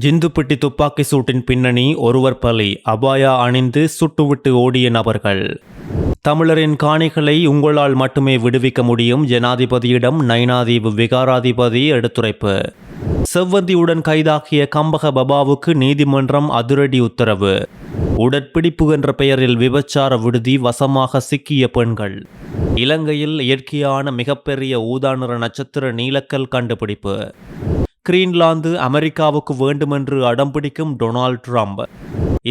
ஜிந்துப்பிட்டி துப்பாக்கி சூட்டின் பின்னணி ஒருவர் பலி, அபாயா அணிந்து சுட்டுவிட்டு ஓடிய நபர்கள். தமிழரின் காணிகளை உங்களால் மட்டுமே விடுவிக்க முடியும், ஜனாதிபதியிடம் நைனாதீவு விகாராதிபதி எடுத்துரைப்பு. செவ்வந்தியுடன் கைதாகிய கம்பக பபாவுக்கு நீதிமன்றம் அதிரடி உத்தரவு. உடற்பிடிப்பு என்ற பெயரில் விபச்சார விடுதி வசமாக சிக்கிய பெண்கள். இலங்கையில் இயற்கையான மிகப்பெரிய ஊதா நிற நட்சத்திர நீலக்கல் கண்டுபிடிப்பு. கிரீன்லாந்து அமெரிக்காவுக்கு வேண்டுமென்று அடம்பிடிக்கும் டொனால்ட் ட்ரம்ப்.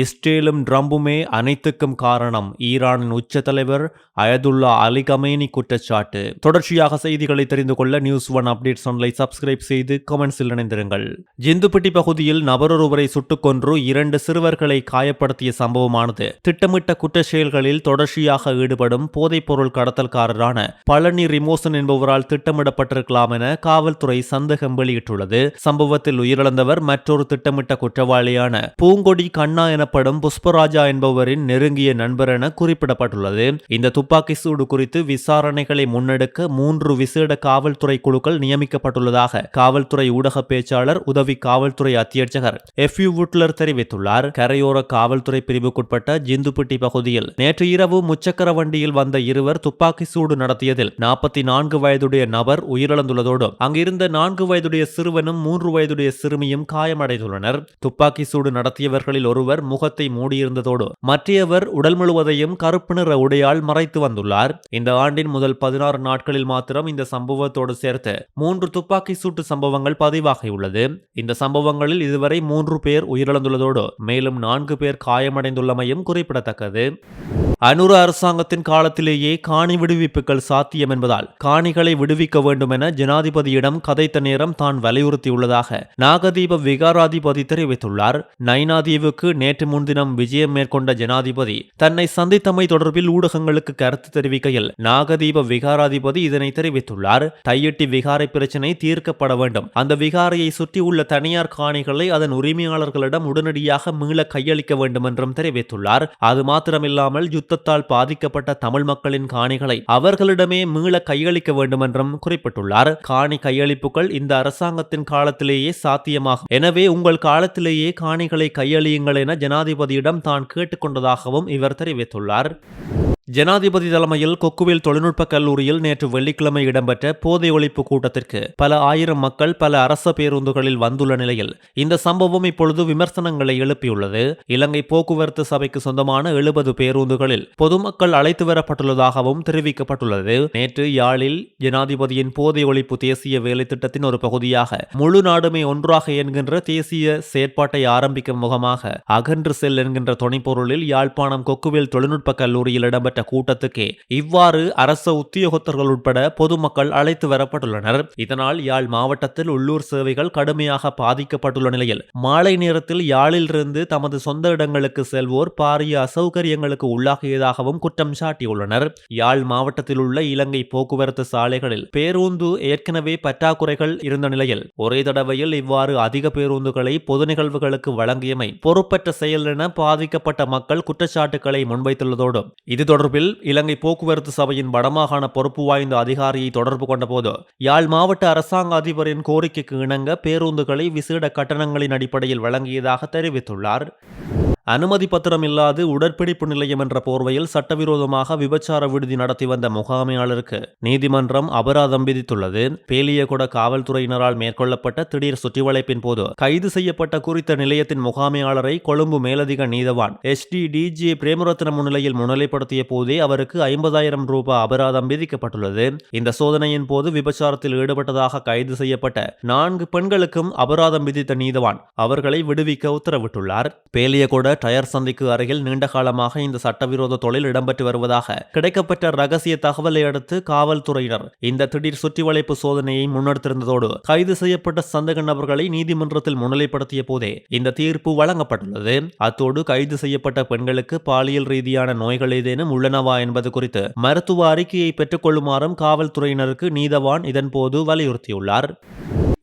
இஸ்ரேலும் ட்ரம்புமே அனைத்துக்கும் காரணம், ஈரானின் உச்ச தலைவர் அயதுல்லா அலி கமேனி குற்றச்சாட்டு. தொடர்ச்சியாக செய்திகளை தெரிந்து கொள்ள நியூஸ் ஒன் அப்டேட்ஸ் ஒன்லை சப்ஸ்கிரைப் செய்து கமெண்ட்ஸில் இணைந்திருங்கள். ஜிந்துப்பிட்டி பகுதியில் நபரொருவரை சுட்டுக் கொன்று 2 சிறுவர்களை காயப்படுத்திய சம்பவமானது திட்டமிட்ட குற்ற செயல்களில் தொடர்ச்சியாக ஈடுபடும் போதைப்பொருள் கடத்தல்காரரான பழனி ரிமோசன் என்பவரால் திட்டமிடப்பட்டிருக்கலாம் என காவல்துறை சந்தேகம் வெளியிட்டுள்ளது. சம்பவத்தில் உயிரிழந்தவர் மற்றொரு திட்டமிட்ட குற்றவாளியான பூங்கொடி கண்ணா எனப்படும் புஷ்பராஜா என்பவரின் நெருங்கிய நண்பர் என குறிப்பிடப்பட்டுள்ளது. இந்த துப்பாக்கி சூடு குறித்து விசாரணைகளை முன்னெடுக்க 3 விசேட காவல்துறை குழுக்கள் நியமிக்கப்பட்டுள்ளதாக காவல்துறை ஊடக பேச்சாளர் உதவி காவல்துறை அத்தியட்சகர் எஃப்யூ வுட்லர் தெரிவித்துள்ளார். கரையோர காவல்துறை பிரிவுக்குட்பட்ட ஜிந்துப்பிட்டி பகுதியில் நேற்று இரவு முச்சக்கர வண்டியில் வந்த இருவர் துப்பாக்கி சூடு நடத்தியதில் 44 வயதுடைய நபர் உயிரிழந்துள்ளதோடு அங்கிருந்த 4 வயதுடைய சிறுவனும் 3 வயதுடைய சிறுமியும் காயமடைந்துள்ளனர். துப்பாக்கி சூடு நடத்தியவர்களில் ஒருவர் முகத்தை மூடியிருந்ததோடு மற்றையவர் உடல் முழுவதையும் கருப்பு நிற உடையால் மறைத்து வந்துள்ளார். இந்த ஆண்டின் முதல் 16 நாட்களில் மாத்திரம் இந்த சம்பவத்தோடு சேர்த்து 3 துப்பாக்கி சூட்டு சம்பவங்கள் பதிவாகியுள்ளது. இந்த சம்பவங்களில் இதுவரை 3 பேர் உயிரிழந்துள்ளதோடு மேலும் 4 பேர் காயமடைந்துள்ளமையும் குறிப்பிடத்தக்கது. அனுர அரசாங்கத்தின் காலத்திலேயே காணி விடுவிப்புகள் சாத்தியம் என்பதால் காணிகளை விடுவிக்க வேண்டும் என ஜனாதிபதியிடம் கதைத்த நேரம் தான் வலியுறுத்தியுள்ளதாக நாகதீப விகாராதிபதி தெரிவித்துள்ளார். நைனாதீவுக்கு நேற்று முன்தினம் விஜயம் மேற்கொண்ட ஜனாதிபதி தன்னை சந்தித்தமை தொடர்பில் ஊடகங்களுக்கு கருத்து தெரிவிக்கையில் நாகதீப விகாராதிபதி இதனை தெரிவித்துள்ளார். தையிட்டி விகாரை பிரச்சினை தீர்க்கப்பட வேண்டும், அந்த விகாரையை சுற்றியுள்ள தனியார் காணிகளை அதன் உரிமையாளர்களிடம் உடனடியாக மீள கையளிக்க வேண்டும் என்றும் தெரிவித்துள்ளார். அது மாத்திரமில்லாமல் யுத்தத்தால் பாதிக்கப்பட்ட தமிழ் மக்களின் காணிகளை அவர்களிடமே மீள கையளிக்க வேண்டும் என்றும் குறிப்பிட்டுள்ளார். காணி கையளிப்புகள் இந்த அரசாங்கத்தின் காலத்திலேயே சாத்தியமாகும், எனவே உங்கள் காலத்திலேயே காணிகளை கையளியுங்கள் என ஜனாதிபதியிடம் தான் கேட்டுக்கொண்டதாகவும் இவர் தெரிவித்துள்ளார். ஜனாதிபதி தலைமையில் கொக்குவில் தொழில்நுட்ப கல்லூரியில் நேற்று வெள்ளிக்கிழமை இடம்பெற்ற போதை ஒழிப்பு கூட்டத்திற்கு பல ஆயிரம் மக்கள் பல அரச பேருந்துகளில் வந்துள்ள நிலையில் இந்த சம்பவம் இப்பொழுது விமர்சனங்களை எழுப்பியுள்ளது. இலங்கை போக்குவரத்து சபைக்கு சொந்தமான 70 பேருந்துகளில் பொதுமக்கள் அழைத்து வரப்பட்டுள்ளதாகவும் தெரிவிக்கப்பட்டுள்ளது. நேற்று யாழில் ஜனாதிபதியின் போதை ஒழிப்பு தேசிய வேலை திட்டத்தின் ஒரு பகுதியாக முழு நாடுமே ஒன்றாக என்கின்ற தேசிய செயற்பாட்டை ஆரம்பிக்கும் முகமாக அகன்று செல் என்கின்ற துணைப்பொருளில் யாழ்ப்பாணம் கொக்குவில் தொழில்நுட்ப கல்லூரியில் இடம்பெற்ற கூட்டத்துக்கே இவ்வாறு அரச உத்தியோகத்தர்கள் உட்பட பொதுமக்கள் அழைத்து வரப்பட்டுள்ளனர். இதனால் யாழ் மாவட்டத்தில் உள்ளூர் சேவைகள் கடுமையாக பாதிக்கப்பட்டுள்ள நிலையில் மாலை நேரத்தில் யாழிலிருந்து தமது சொந்த இடங்களுக்கு செல்வோர் பாரிய அசௌகரியங்களுக்கு உள்ளாகியதாகவும் குற்றம் சாட்டியுள்ளனர். யாழ் மாவட்டத்தில் உள்ள இலங்கை போக்குவரத்து சாலைகளில் பேருந்து ஏற்கனவே பற்றாக்குறைகள் இருந்த நிலையில் ஒரே தடவையில் இவ்வாறு அதிக பேருந்துகளை பொது நிகழ்வுகளுக்கு வழங்கியமை பொறுப்பற்ற செயல் என பாதிக்கப்பட்ட மக்கள் குற்றச்சாட்டுக்களை முன்வைத்துள்ளதோடு இது தொடர்பில் இலங்கை போக்குவரத்து சபையின் வடமாகாண பொறுப்பு வாய்ந்த அதிகாரியை தொடர்பு கொண்டபோது யாழ் மாவட்ட அரசாங்க அதிபரின் கோரிக்கைக்கு இணங்க பேருந்துகளை விசேட கட்டணங்களின் அடிப்படையில் வழங்கியதாக தெரிவித்துள்ளார். அனுமதி பத்திரம் இல்லாது உடற்பிடிப்பு நிலையம் என்ற போர்வையில் சட்டவிரோதமாக விபச்சார விடுதி நடத்தி வந்த முகாமையாளருக்கு நீதிமன்றம் அபராதம் விதித்துள்ளது. பேலியகொட காவல்துறையினரால் மேற்கொள்ளப்பட்ட திடீர் சுற்றிவளைப்பின் போது கைது செய்யப்பட்ட குறித்த நிலையத்தின் முகாமையாளரை கொழும்பு மேலதிக நீதவான் HDDJ பிரேமரத்ன முன்னிலையில் முன்னிலைப்படுத்திய போதே அவருக்கு 50,000 ரூபாய் அபராதம் விதிக்கப்பட்டுள்ளது. இந்த சோதனையின் போது விபச்சாரத்தில் ஈடுபட்டதாக கைது செய்யப்பட்ட 4 பெண்களுக்கும் அபராதம் விதித்த நீதவான் அவர்களை விடுவிக்க உத்தரவிட்டுள்ளார். பேலியகொட டயர் சந்திக்கு அருகில் நீண்ட காலமாக இந்த சட்டவிரோத தொழில் இடம்பெற்று வருவதாக கிடைக்கப்பட்ட ரகசிய தகவலை அடுத்து காவல்துறையினர் இந்த திடீர் சுற்றிவளைப்பு சோதனையை முன்னெடுத்திருந்ததோடு கைது செய்யப்பட்ட சந்தேக நபர்களை நீதிமன்றத்தில் முன்னிலைப்படுத்திய போதே இந்த தீர்ப்பு வழங்கப்பட்டுள்ளது. அத்தோடு கைது செய்யப்பட்ட பெண்களுக்கு பாலியல் ரீதியான நோய்கள் ஏதேனும் உள்ளனவா என்பது குறித்து மருத்துவ அறிக்கையை பெற்றுக் கொள்ளுமாறும் காவல்துறையினருக்கு நீதவான் இதன்போது வலியுறுத்தியுள்ளார்.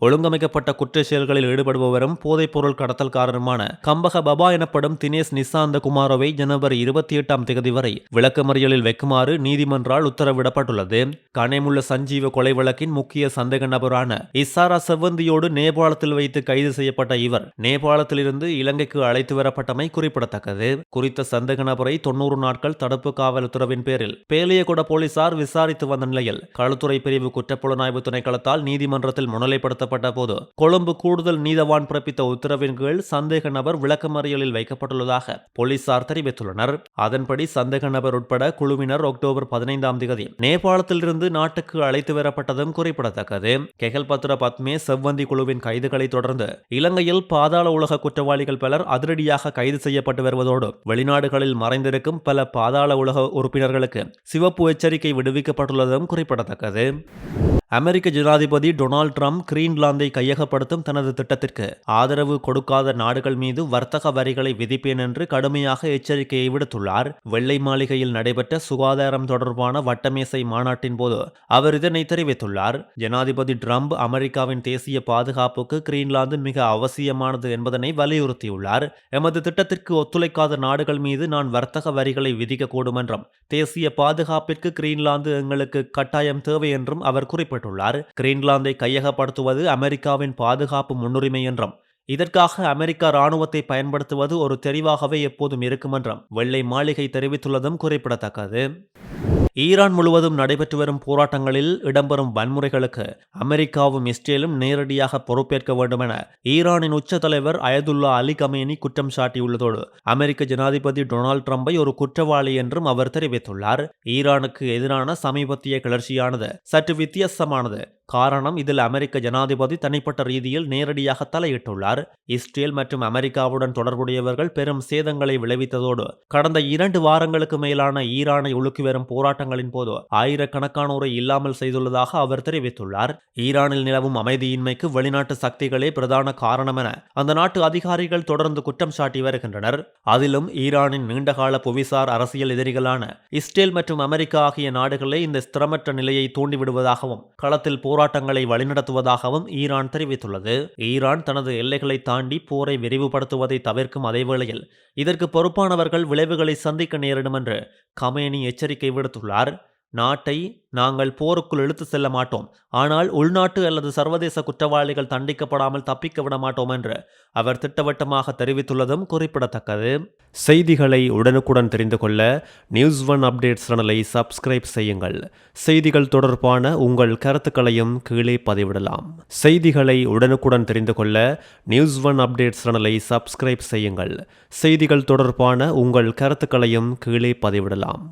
ஒழுங்கமைக்கப்பட்ட குற்ற செயல்களில் ஈடுபடுபவரும் போதைப்பொருள் கடத்தல்காரருமான கம்பக பபா எனப்படும் தினேஷ் நிசாந்த குமாரோவை ஜனவரி 28ஆம் தேதி வரை விளக்கமறியலில் வைக்குமாறு நீதிமன்றால் உத்தரவிடப்பட்டுள்ளது. கனேமுள்ள சஞ்சீவ கொலை வழக்கின் முக்கிய சந்தேக நபரான இசாரா செவ்வந்தியோடு நேபாளத்தில் வைத்து கைது செய்யப்பட்ட இவர் நேபாளத்திலிருந்து இலங்கைக்கு அழைத்து வரப்பட்டமை குறிப்பிடத்தக்கது. குறித்த சந்தேக நபரை 90 நாட்கள் தடுப்பு காவல் உத்தரவின் பேரில் பேலியகுட போலீசார் விசாரித்து வந்த நிலையில் களுத்துறை பிரிவு குற்றப்புலனாய்வு திணைக்களத்தால் நீதிமன்றத்தில் முன்னிலைப்படுத்த போது கொழும்பு கூடுதல் நீதவான் பிறப்பித்த உத்தரவின் கீழ் சந்தேக நபர் விளக்கமறியலில் வைக்கப்பட்டுள்ளதாக போலீசார் தெரிவித்துள்ளனர். அதன்படி சந்தேக நபர் உட்பட குழுவினர் அக்டோபர் 15ஆம் தேதி நேபாளத்திலிருந்து நாட்டுக்கு அழைத்து வரப்பட்டதும் குறிப்பிடத்தக்கது. கெகல்பத்ர பத்மே செவ்வந்தி குழுவின் கைதுகளை தொடர்ந்து இலங்கையில் பாதாள உலக குற்றவாளிகள் பலர் அதிரடியாக கைது செய்யப்பட்டு வருவதோடு வெளிநாடுகளில் மறைந்திருக்கும் பல பாதாள உலக உறுப்பினர்களுக்கு சிவப்பு எச்சரிக்கை விடுவிக்கப்பட்டுள்ளதும் குறிப்பிடத்தக்கது. அமெரிக்க ஜனாதிபதி டொனால்ட் ட்ரம்ப் கிரீன்லாந்தை கையகப்படுத்தும் தனது திட்டத்திற்கு ஆதரவு கொடுக்காத நாடுகள் மீது வர்த்தக வரிகளை விதிப்பேன் என்று கடுமையாக எச்சரிக்கையை விடுத்துள்ளார். வெள்ளை மாளிகையில் நடைபெற்ற சுகாதாரம் தொடர்பான வட்டமேசை மாநாட்டின் போது அவர் இதனை தெரிவித்துள்ளார். ஜனாதிபதி ட்ரம்ப் அமெரிக்காவின் தேசிய பாதுகாப்புக்கு கிரீன்லாந்து மிக அவசியமானது என்பதனை வலியுறுத்தியுள்ளார். எமது திட்டத்திற்கு ஒத்துழைக்காத நாடுகள் மீது நான் வர்த்தக வரிகளை விதிக்கக்கூடும் என்றும் தேசிய பாதுகாப்பிற்கு கிரீன்லாந்து எங்களுக்கு கட்டாயம் தேவை என்றும் அவர் குறிப்பிட்டார். கிரீன்லாந்தை கையகப்படுத்துவது அமெரிக்காவின் பாதுகாப்பு முன்னுரிமை என்றும் இதற்காக அமெரிக்கா ராணுவத்தை பயன்படுத்துவது ஒரு தெரிவாகவே எப்போதும் இருக்கும் என்றும் வெள்ளை மாளிகை தெரிவித்துள்ளதும் குறிப்பிடத்தக்கது. ஈரான் முழுவதும் நடைபெற்று வரும் போராட்டங்களில் இடம்பெறும் வன்முறைகளுக்கு அமெரிக்காவும் இஸ்ரேலும் நேரடியாக பொறுப்பேற்க வேண்டும் என ஈரானின் உச்ச தலைவர் அயதுல்லா அலி கமேனி குற்றம் சாட்டியுள்ளதோடு அமெரிக்க ஜனாதிபதி டொனால்ட் ட்ரம்பை ஒரு குற்றவாளி என்றும் அவர் தெரிவித்துள்ளார். ஈரானுக்கு எதிரான சமீபத்திய கிளர்ச்சியானது சற்று வித்தியாசமானது. காரணம், இதில் அமெரிக்க ஜனாதிபதி தனிப்பட்ட ரீதியில் நேரடியாக தலையிட்டுள்ளார். இஸ்ரேல் மற்றும் அமெரிக்காவுடன் தொடர்புடையவர்கள் பெரும் சேதங்களை விளைவித்ததோடு கடந்த 2 வாரங்களுக்கு மேலான ஈரானை உலுக்கி வரும் போராட்டங்களின் போது ஆயிரக்கணக்கானோரை இல்லாமல் செய்துள்ளதாக அவர் தெரிவித்துள்ளார். ஈரானில் நிலவும் அமைதியின்மைக்கு வெளிநாட்டு சக்திகளே பிரதான காரணம் என அந்த நாட்டு அதிகாரிகள் தொடர்ந்து குற்றம் சாட்டி வருகின்றனர். அதிலும் ஈரானின் நீண்டகால புவிசார் அரசியல் எதிரிகளான இஸ்ரேல் மற்றும் அமெரிக்கா ஆகிய நாடுகளே இந்த ஸ்திரமற்ற நிலையை தூண்டிவிடுவதாகவும் களத்தில் போராட்டங்களை வழிநடத்துவதாகவும் ஈரான் தெரிவித்துள்ளது. ஈரான் தனது எல்லைகளை தாண்டி போரை விரிவுபடுத்துவதை தவிர்க்கும் அதேவேளையில் இதற்கு பொறுப்பானவர்கள் விளைவுகளை சந்திக்க நேரிடும் என்று கமேனி எச்சரிக்கை விடுத்துள்ளார். நாட்டை நாங்கள் போருக்குள் இழுத்து செல்ல மாட்டோம், ஆனால் உள்நாட்டு அல்லது சர்வதேச குற்றவாளிகள் தண்டிக்கப்படாமல் தப்பிக்க விட மாட்டோம் என்று அவர் திட்டவட்டமாக தெரிவித்துள்ளதும் குறிப்பிடத்தக்கது. செய்திகளை உடனுக்குடன் தெரிந்து கொள்ள நியூஸ்1 அப்டேட்ஸ் சேனலை சப்ஸ்கிரைப் செய்யுங்கள். செய்திகள் தொடர்பான உங்கள் கருத்துக்களையும் கீழே பதிவிடலாம். செய்திகளை உடனுக்குடன் தெரிந்து கொள்ள நியூஸ்1 அப்டேட்ஸ் சேனலை சப்ஸ்கிரைப் செய்யுங்கள். செய்திகள் தொடர்பான உங்கள் கருத்துக்களையும் கீழே பதிவிடலாம்.